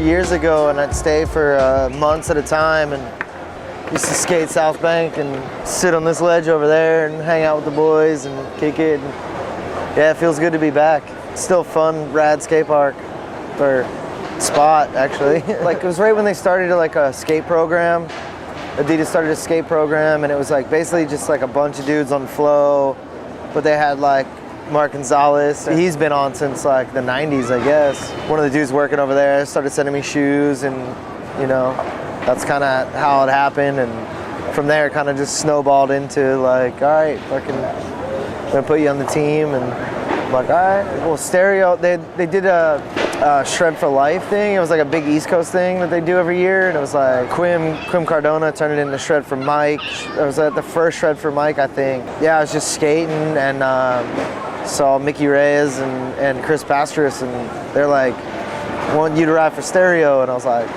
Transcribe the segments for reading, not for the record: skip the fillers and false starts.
years ago, and I'd stay for months at a time, and used to skate Southbank and sit on this ledge over there and hang out with the boys and kick it. And yeah, it feels good to be back. Still fun, rad skate park for spot, actually. Like, it was right when they started like a skate program. Adidas started a skate program, and it was like basically just like a bunch of dudes on flow, but they had like Mark Gonzalez. He's been on since like the 90s, I guess. One of the dudes working over there started sending me shoes, and you know, that's kind of how it happened. And from there, it kind of just snowballed into like, all right, fucking, I'm gonna put you on the team. And I'm like, all right. Well, Stereo, they did a Shred for Life thing. It was like a big East Coast thing that they do every year, and it was like Quim Cardona turned it into Shred for Mike. It was at the first Shred for Mike, I think. Yeah, I was just skating and saw Mickey Reyes and Chris Pastras, and they're like, want you to ride for Stereo, and I was like,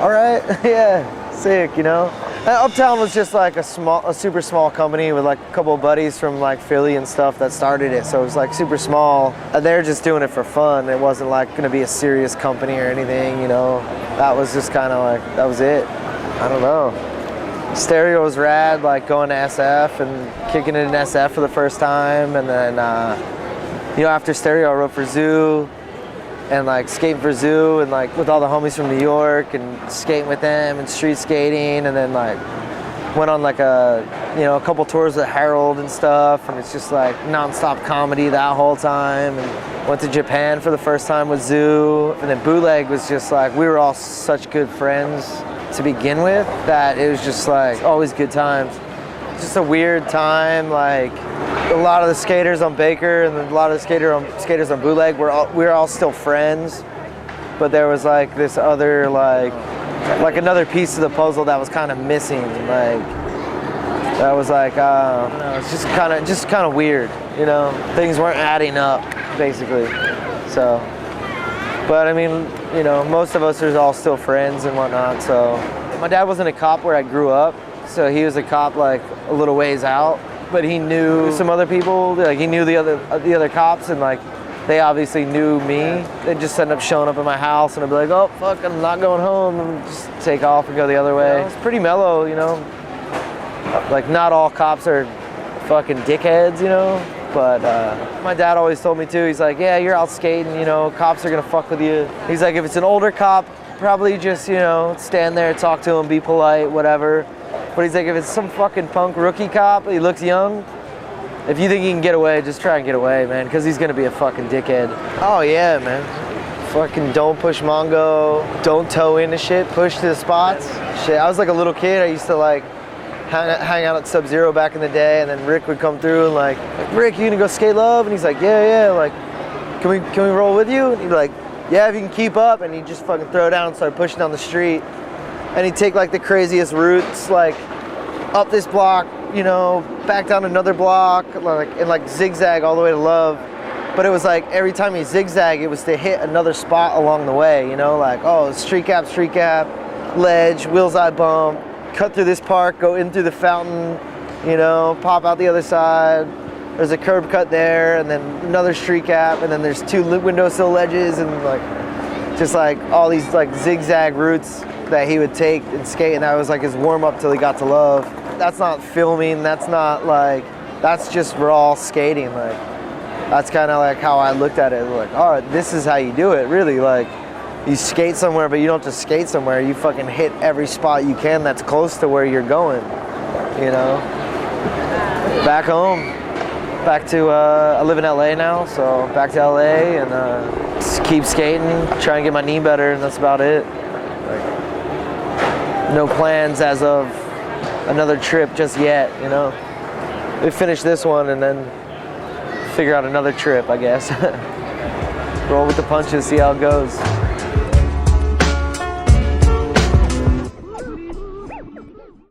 all right, yeah, sick, you know. And Uptown was just like a super small company with like a couple of buddies from like Philly and stuff that started it, so it was like super small. They're just doing it for fun. It wasn't like gonna be a serious company or anything, you know. That was just kind of like, that was it. I don't know. Stereo was rad, like going to SF and kicking it in SF for the first time, and then you know, after Stereo I wrote for Zoo and like skating for Zoo, and like with all the homies from New York and skating with them and street skating, and then like went on like a couple tours with Harold and stuff, and it's just like non-stop comedy that whole time. And went to Japan for the first time with Zoo, and then Bootleg was just like, we were all such good friends to begin with that it was just like always good times. Just a weird time, like a lot of the skaters on Baker and a lot of the skaters on Bootleg we were all still friends, but there was like this other like another piece of the puzzle that was kind of missing. Like that was like I don't know, it's just kind of weird, you know. Things weren't adding up basically. So, but I mean, you know, most of us are all still friends and whatnot. So my dad wasn't a cop where I grew up, so he was a cop like a little ways out, but he knew some other people, like he knew the other cops, and like they obviously knew me. They'd just end up showing up at my house, and I'd be like, oh fuck, I'm not going home, and just take off and go the other way. It's pretty mellow, you know. Like not all cops are fucking dickheads, you know, but my dad always told me too, he's like, yeah, you're out skating, you know, cops are gonna fuck with you. He's like, if it's an older cop, probably just, you know, stand there, talk to him, be polite, whatever. But he's like, if it's some fucking punk rookie cop, he looks young, if you think he can get away, just try and get away, man, because he's gonna be a fucking dickhead. Oh yeah, man. Fucking don't push Mongo, don't toe into shit, push to the spots. Shit, I was like a little kid, I used to like hang out at Sub-Zero back in the day, and then Rick would come through and like, Rick, you gonna go skate love? And he's like, yeah, like, can we roll with you? And he'd be like, yeah, if you can keep up. And he'd just fucking throw down and start pushing down the street. And he'd take like the craziest routes, like up this block, you know, back down another block, like, and like zigzag all the way to Love. But it was like every time he zigzagged, it was to hit another spot along the way, you know, like, oh, street cap, ledge, wheels eye bump, cut through this park, go in through the fountain, you know, pop out the other side. There's a curb cut there, and then another street cap, and then there's two windowsill ledges, and like, just like all these like zigzag routes that he would take and skate, and that was like his warm up till he got to Love. That's not filming, that's not like, that's just raw skating. Like, that's kind of like how I looked at it. Like, oh, this is how you do it, really. Like, you skate somewhere, but you don't just skate somewhere. You fucking hit every spot you can that's close to where you're going, you know? Back home, back to, I live in LA now, so back to LA and just keep skating, try and get my knee better, and that's about it. Like, no plans as of another trip just yet, you know? We finish this one and then figure out another trip, I guess. Roll with the punches, see how it goes.